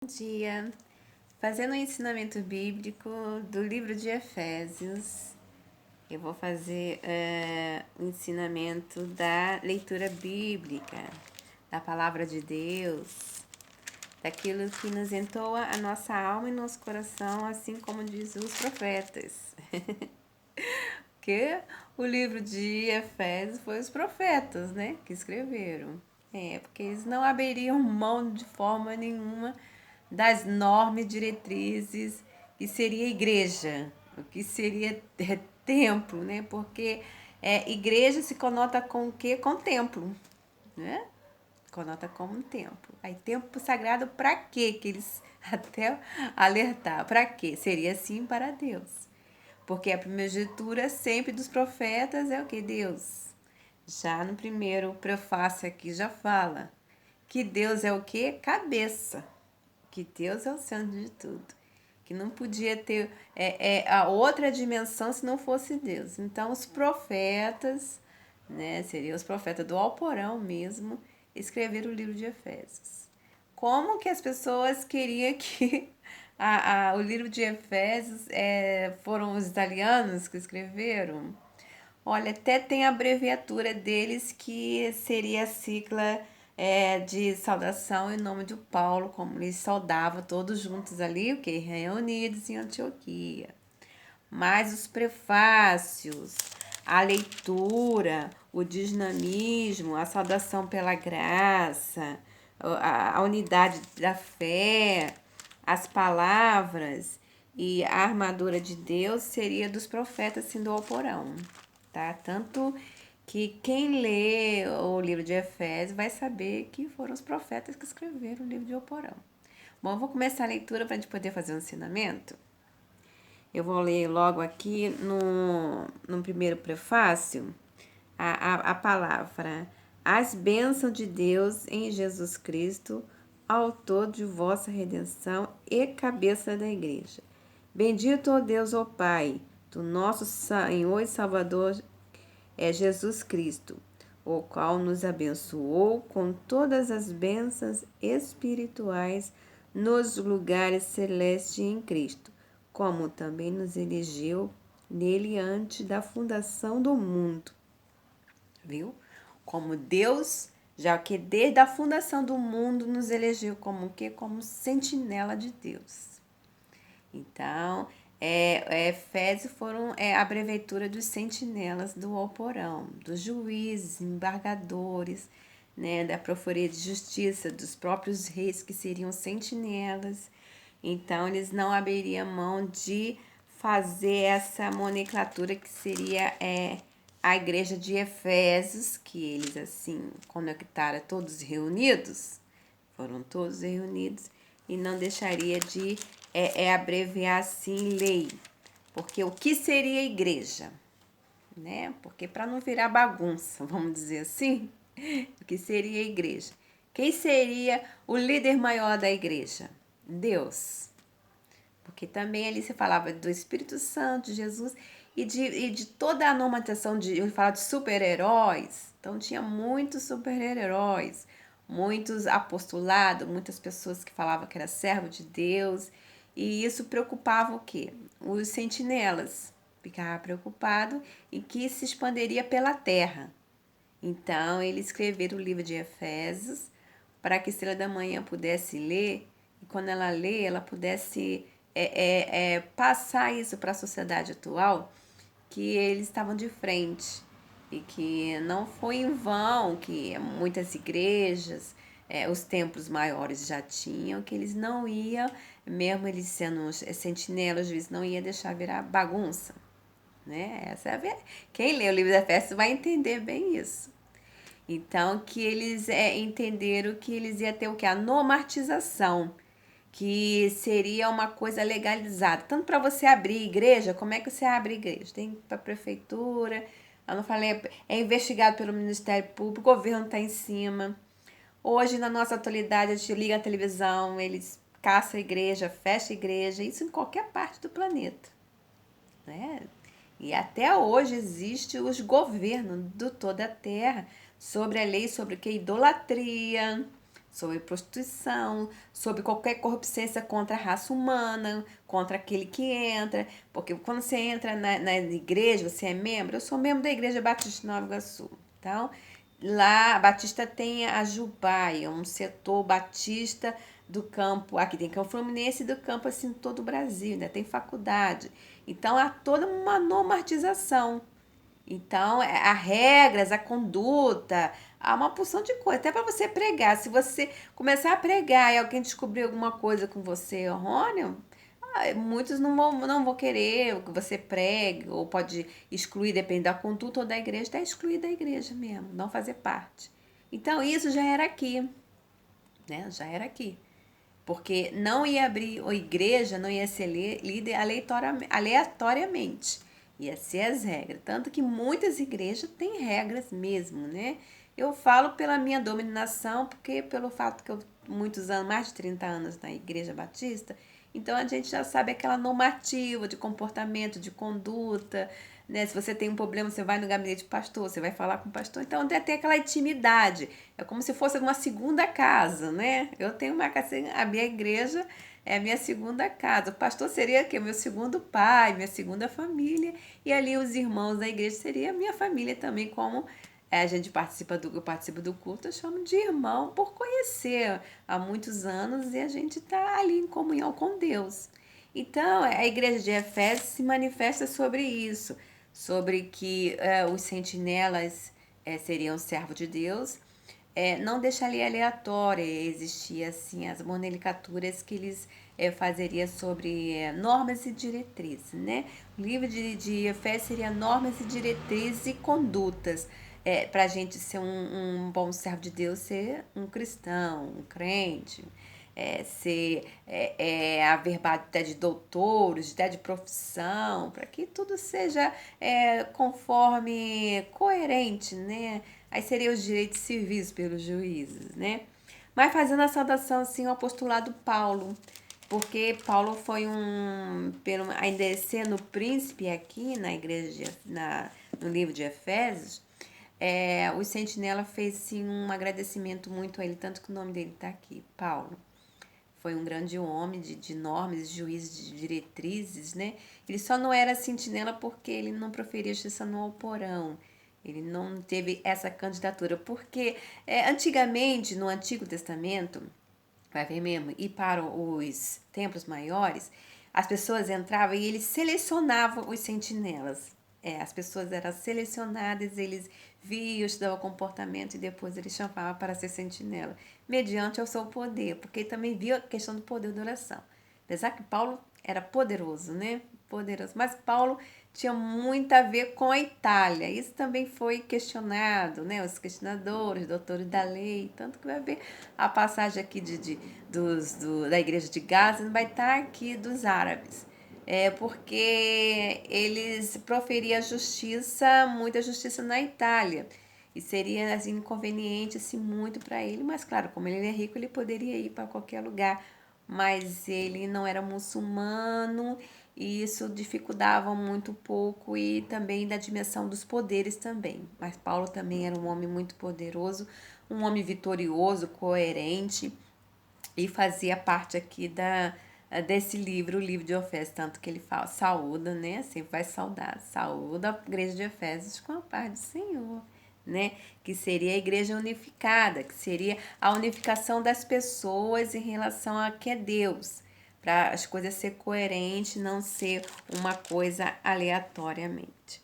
Bom dia! Fazendo o ensinamento bíblico do livro de Efésios, eu vou fazer o ensinamento da leitura bíblica, da palavra de Deus, daquilo que nos entoa a nossa alma e nosso coração, assim como diz os profetas. Porque o livro de Efésios foi os profetas, né, que escreveram. Porque eles não abririam mão de forma nenhuma das normas e diretrizes que seria igreja, o que seria templo, né? Porque igreja se conota com o quê? Com templo, né? Conota como um templo. Aí templo sagrado para quê? Que eles até alertar. Para quê? Seria sim para Deus. Porque a primogenitura sempre dos profetas é o que? Deus. Já no primeiro prefácio aqui já fala que Deus é o que? Cabeça. Que Deus é o centro de tudo. Que não podia ter a outra dimensão se não fosse Deus. Então, os profetas, né, seriam os profetas do Alcorão mesmo, escreveram o livro de Efésios. Como que as pessoas queriam que o livro de Efésios foram os italianos que escreveram? Olha, até tem a abreviatura deles que seria a sigla de saudação em nome de Paulo, como eles saudavam todos juntos ali, o que? Reunidos em Antioquia. Mas os prefácios, a leitura, o dinamismo, a saudação pela graça, a unidade da fé, as palavras e a armadura de Deus seria dos profetas assim, do Alcorão, tá? Tanto que quem lê o livro de Efésios vai saber que foram os profetas que escreveram o livro de Alcorão. Bom, eu vou começar a leitura para a gente poder fazer um ensinamento. Eu vou ler logo aqui no primeiro prefácio a palavra: as bênçãos de Deus em Jesus Cristo, autor de vossa redenção e cabeça da igreja. Bendito ó Deus, ó Pai, do nosso Senhor e Salvador Jesus Cristo, o qual nos abençoou com todas as bênçãos espirituais nos lugares celestes em Cristo, como também nos elegeu nele antes da fundação do mundo. Viu? Como Deus, já que desde a fundação do mundo nos elegeu como o quê? Como sentinela de Deus. Então, Efésios foram a abreviatura dos sentinelas do Alcorão, dos juízes, embargadores, né, da proforia de justiça, dos próprios reis que seriam sentinelas. Então, eles não abririam mão de fazer essa nomenclatura que seria a igreja de Efésios, que eles assim conectaram todos reunidos, foram todos reunidos, e não deixaria de abreviar assim lei. Porque o que seria igreja? Né? Porque para não virar bagunça, vamos dizer assim, o que seria igreja? Quem seria o líder maior da igreja? Deus. Porque também ali se falava do Espírito Santo, de Jesus e de toda a normatização eu falava de super-heróis. Então tinha muitos super-heróis, muitos apostolados, muitas pessoas que falavam que era servo de Deus. E isso preocupava o quê? Os sentinelas. Ficava preocupado e que se expandiria pela terra. Então, ele escreveu o livro de Efésios para que a estrela da manhã pudesse ler e quando ela lê, ela pudesse passar isso para a sociedade atual, que eles estavam de frente e que não foi em vão que muitas igrejas, os templos maiores já tinham, que eles não iam, mesmo eles sendo sentinelas, os juízes não ia deixar virar bagunça. Né? Quem lê o livro da festa vai entender bem isso. Então, que eles entenderam que eles iam ter o que? A normatização, que seria uma coisa legalizada. Tanto para você abrir igreja, como é que você abre igreja? Tem para a prefeitura, eu não falei, é investigado pelo Ministério Público, o governo está em cima. Hoje, na nossa atualidade, a gente liga a televisão, eles caçam a igreja, fecham a igreja, isso em qualquer parte do planeta. Né? E até hoje existe os governos de toda a terra sobre a lei sobre que idolatria, sobre prostituição, sobre qualquer corruptência contra a raça humana, contra aquele que entra. Porque quando você entra na igreja, você é membro. Eu sou membro da Igreja Batista de Nova Iguaçu. Então, lá a Batista tem a Jubaia, um setor batista do campo. Aqui tem Campo Fluminense e do campo assim todo o Brasil, né? Tem faculdade. Então, há toda uma normatização. Então, há regras, a conduta, há uma porção de coisa. Até para você pregar. Se você começar a pregar e alguém descobrir alguma coisa com você errônea, muitos não vão querer que você pregue, ou pode excluir, depende da conduta ou da igreja, está excluir da igreja mesmo, não fazer parte. Então, isso já era aqui, né? Já era aqui. Porque não ia abrir a igreja, não ia ser líder aleatoriamente. Ia ser as regras. Tanto que muitas igrejas têm regras mesmo, né? Eu falo pela minha dominação, porque pelo fato que eu muitos anos, mais de 30 anos na Igreja Batista, então a gente já sabe aquela normativa de comportamento, de conduta, né? Se você tem um problema, você vai no gabinete do pastor, você vai falar com o pastor. Então, tem até aquela intimidade. É como se fosse uma segunda casa, né? Eu tenho uma casa, a minha igreja é a minha segunda casa. O pastor seria aqui, o meu segundo pai, minha segunda família. E ali os irmãos da igreja seria a minha família também, como a gente eu participo do culto, eu chamo de irmão por conhecer há muitos anos e a gente está ali em comunhão com Deus. Então, a igreja de Efésios se manifesta sobre isso, sobre que os sentinelas seriam servos de Deus, não deixaria aleatória, existia assim as monelicaturas que eles fazeria sobre normas e diretrizes, né? O livro de Efésios seria normas e diretrizes e condutas para a gente ser um bom servo de Deus, ser um cristão, um crente, ser averbado até de doutores, até de profissão, para que tudo seja conforme, coerente, né? Aí seriam os direitos civis pelos juízes, né? Mas fazendo a saudação assim ao apostolado Paulo, porque Paulo foi ainda sendo príncipe aqui na igreja, no livro de Efésios, o sentinela fez sim um agradecimento muito a ele, tanto que o nome dele está aqui, Paulo. Foi um grande homem de normas, juiz de diretrizes, né? Ele só não era sentinela porque ele não proferia justiça no Alporão. Ele não teve essa candidatura, porque antigamente, no Antigo Testamento, vai ver mesmo, e para os templos maiores, as pessoas entravam e eles selecionavam os sentinelas. As pessoas eram selecionadas, eles viam, estudavam o comportamento e depois eles chamavam para ser sentinela, mediante ao seu poder, porque também via a questão do poder da oração. Apesar que Paulo era poderoso, né? Poderoso. Mas Paulo tinha muito a ver com a Itália. Isso também foi questionado, né? Os questionadores, doutores da lei, tanto que vai ver a passagem aqui da igreja de Gaza, vai estar aqui dos árabes. Porque eles proferiam justiça, muita justiça na Itália. E seria assim, inconveniente assim, muito para ele, mas claro, como ele é rico, ele poderia ir para qualquer lugar. Mas ele não era muçulmano e isso dificultava muito pouco e também da dimensão dos poderes também. Mas Paulo também era um homem muito poderoso, um homem vitorioso, coerente e fazia parte aqui desse livro, o livro de Efésios, tanto que ele fala, saúda, né? Sempre vai saudar, saúda a igreja de Efésios com a paz do Senhor, né? Que seria a igreja unificada, que seria a unificação das pessoas em relação a que é Deus, para as coisas ser coerentes, não ser uma coisa aleatoriamente.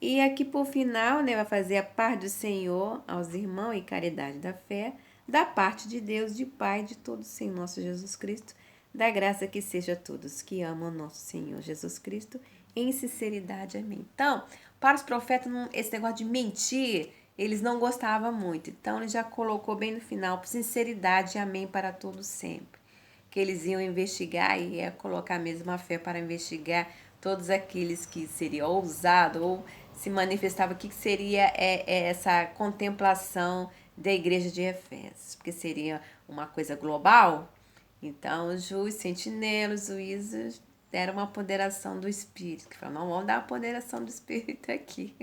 E aqui por final, né, vai fazer a paz do Senhor aos irmãos e caridade da fé, da parte de Deus, de Pai, de todo o Senhor nosso Jesus Cristo, da graça que seja a todos que amam nosso Senhor Jesus Cristo, em sinceridade. Amém. Então, para os profetas, esse negócio de mentir, eles não gostavam muito. Então, ele já colocou bem no final, por sinceridade, amém para todos sempre. Que eles iam investigar e ia colocar mesmo a fé para investigar todos aqueles que seriam ousados ou se manifestava o que seria essa contemplação da igreja de Efésios, porque seria uma coisa global. Então, os juízes, sentinelas, juízes deram uma apoderação do Espírito, que falaram, não vamos dar uma apoderação do Espírito aqui.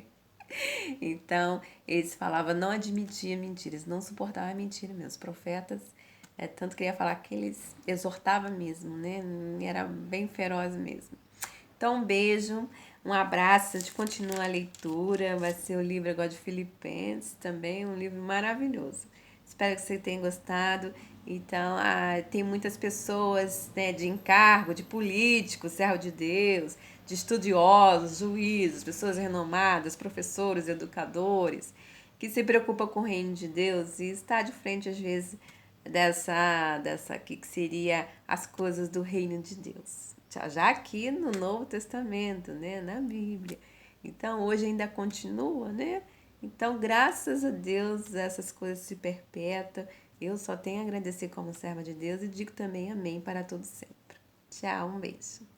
Então, eles falavam, não admitia mentiras, não suportavam mentira mesmo. Os profetas Tanto queria falar que eles exortava mesmo, né? Era bem feroz mesmo. Então, um beijo, um abraço, a gente continua a leitura, vai ser o livro agora de Filipenses, também um livro maravilhoso. Espero que você tenha gostado. Então, tem muitas pessoas, né, de encargo, de políticos, servo de Deus, de estudiosos, juízes, pessoas renomadas, professores, educadores, que se preocupam com o reino de Deus e está de frente, às vezes, dessa aqui que seria as coisas do reino de Deus. Já aqui no Novo Testamento, né, na Bíblia. Então, hoje ainda continua, né? Então, graças a Deus, essas coisas se perpetuam. Eu só tenho a agradecer como serva de Deus e digo também amém para todos sempre. Tchau, um beijo.